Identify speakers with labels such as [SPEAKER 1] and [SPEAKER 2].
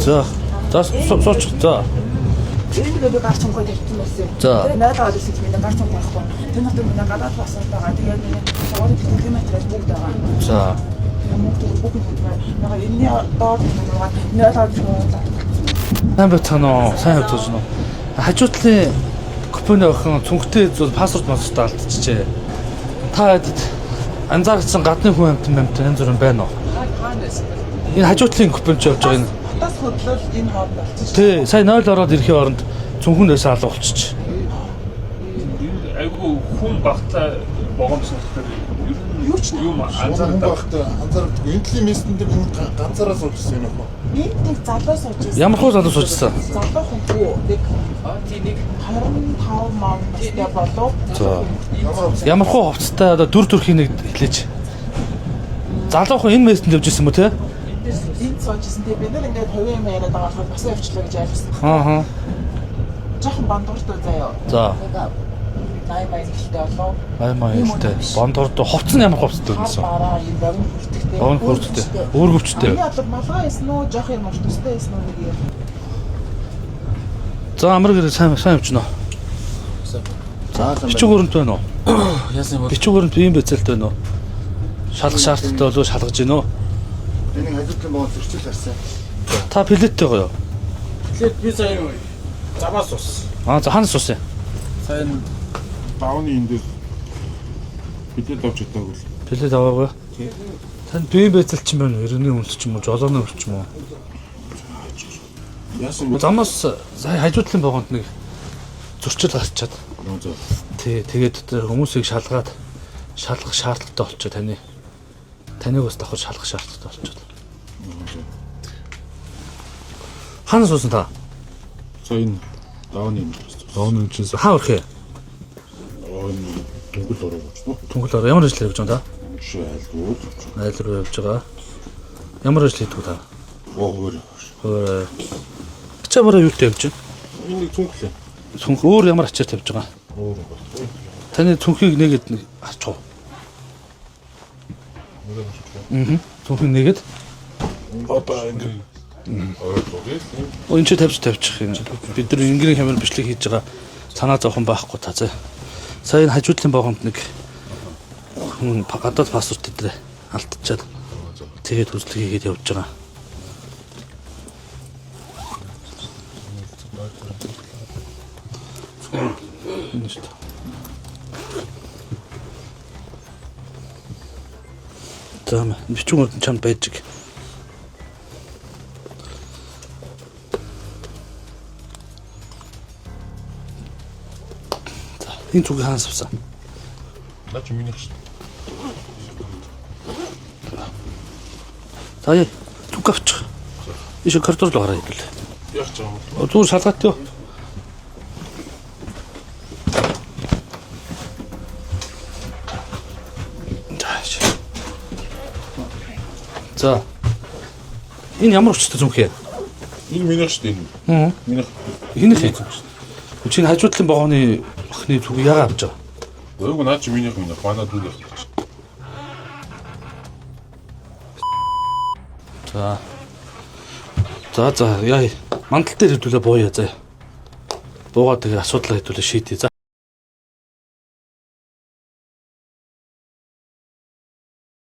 [SPEAKER 1] За. За сууч. За.
[SPEAKER 2] Энийг гарч онгой тавьсан байсан.
[SPEAKER 1] За.
[SPEAKER 2] Найдаад ирсэн чинь миний гарч онгой байхгүй. Тэр нь миний гадаад басан байгаа. Тэгээд шаваад километрээс бүгд байгаа.
[SPEAKER 1] За.
[SPEAKER 2] Нага энэний доор нугаад найдаад шууд.
[SPEAKER 1] Сайн бацгаано. Сайн явж байна уу? Хажуутлын купоны охин цүнхтэй зүйл пассворд мостой алдчихжээ. Та анзаарсан гадны хүн амт янз бүрэн байна уу? Энэ хажуутлын купон ч явж байгаа энэ.
[SPEAKER 2] Тас хөдлөл энэ хооронд болчихсон.
[SPEAKER 1] Тий, сая 0 ороод ирэхийн оронд цүнхэн дэс алга болчих.
[SPEAKER 3] Айгу хүн багтаа богомсон гэхээр юу ч юм
[SPEAKER 4] анзаардаг. Энтлийн местэн дээр ганцаараа суужсэн юм уу?
[SPEAKER 2] Нэг залуу сууж ирсэн.
[SPEAKER 1] Ямар хөө залуу суужсан?
[SPEAKER 2] Залуу хүн нэг 25 мавтай болов.
[SPEAKER 1] За. Ямар хөө хувцастай одоо дүр төрхийн нэг хэлээч. Залуу хүн энэ местэн явж ирсэн юм уу те?
[SPEAKER 2] Энд суужсэн тийм бид нар ингээд хувийн юм яриад байгаа болохоор бас явчлаа гэж ярьсан.
[SPEAKER 1] Аа.
[SPEAKER 2] Жохон бандууртай заяа.
[SPEAKER 1] За.
[SPEAKER 2] Нэг 80 гэлтэй болов.
[SPEAKER 1] 80 гэлтэй. Бондорд хувцас нь ямар хувцастай байсан?
[SPEAKER 2] Бараа юм богино хүртэгтэй.
[SPEAKER 1] Богино хүртэгтэй. Өөргөвчтэй.
[SPEAKER 2] Энэ алдар малгай байсан уу, жоох юм уртустай байсан уу нэг юм.
[SPEAKER 1] За амар гэр сайн явж байна уу? За бичиг өрөнд байна уу?
[SPEAKER 4] Яасан бол
[SPEAKER 1] Бичиг өрөнд ийм байцaalтай байна уу? Шалгах шаардлагатай болов шалгаж гин үү?
[SPEAKER 4] энийг хажуудлын боо зөрчил харсан.
[SPEAKER 1] Та пилеттэй гоё.
[SPEAKER 4] Тэгэхээр би сая замаас ус.
[SPEAKER 1] Аа за ханас ус.
[SPEAKER 4] Сайн давны энэ дээр бидээ давж чадаагүй л.
[SPEAKER 1] Пилет аваагүй. Танд бие байцаал ч юм байна. Иргэний үнс ч юм уу, жолооны үнс ч юм уу.
[SPEAKER 4] Яасан бол
[SPEAKER 1] Замаас сая хажуудлын богонд нэг зөрчил гарчаад.
[SPEAKER 4] зөө.
[SPEAKER 1] Тий, тэгээд тэр хүмүүсийг шалгах шаардлагатай болчихо таны. Таныг бас давхар шалгах шаардлагатай болчихо. Ханас уусан та?
[SPEAKER 4] Сая энэ давны юм.
[SPEAKER 1] Давны үнс хаа өрхөө?
[SPEAKER 4] Энэ дүнгэл ороо болчихно.
[SPEAKER 1] Түнгэл ороо ямар ажил хийж байгаа та?
[SPEAKER 4] Шайлгууд.
[SPEAKER 1] Айл руу явж байгаа. Ямар ажил хийдэг та?
[SPEAKER 4] Өөр.
[SPEAKER 1] Чамаараа юутай явж байна?
[SPEAKER 4] Энэ цүнхлээ.
[SPEAKER 1] Цүнх өөр ямар ачаар тавьж байгаа?
[SPEAKER 4] Өөр.
[SPEAKER 1] Таны цүнхийг нэгэд ачуу. Цүнхийг нэгэд
[SPEAKER 4] Одоо ингэ.
[SPEAKER 1] энэ ч тавьчих юм. Бид нар ингэрийн хямрал бичлэг хийж байгаа. Санаа зовхон байхгүй та зэ. Сая энэ хажуудлын богонд нэг хүн гадаад пассворд дээр алдчихад. Тэгээд үзлэг хийгээд явж байгаа. Энэ шүү дээ. Тэм бичгүүд чамд байж. За, энэ зүг хаанаас авсан?
[SPEAKER 4] Наач миний шүү.
[SPEAKER 1] За, зүг авчих. Ишээ коридор руу гараа ивэл.
[SPEAKER 4] Яг ч юм.
[SPEAKER 1] Зүгээр шалгаад ёо. За. Энэ ямар өчтэй зүнх юм?
[SPEAKER 4] Энэ миний шүү дээ.
[SPEAKER 1] Аа.
[SPEAKER 4] Миний.
[SPEAKER 1] Хинэх юм. Чи хажуудлын богооны охины зүг яга авч байгаа.
[SPEAKER 4] Өөргөө наач миний манай дүү явах.
[SPEAKER 1] За яа. Мандал дээр хэдүүлээ бууя заа. Буугаад тэгээ асуудал хэдүүлээ шийдээ. За.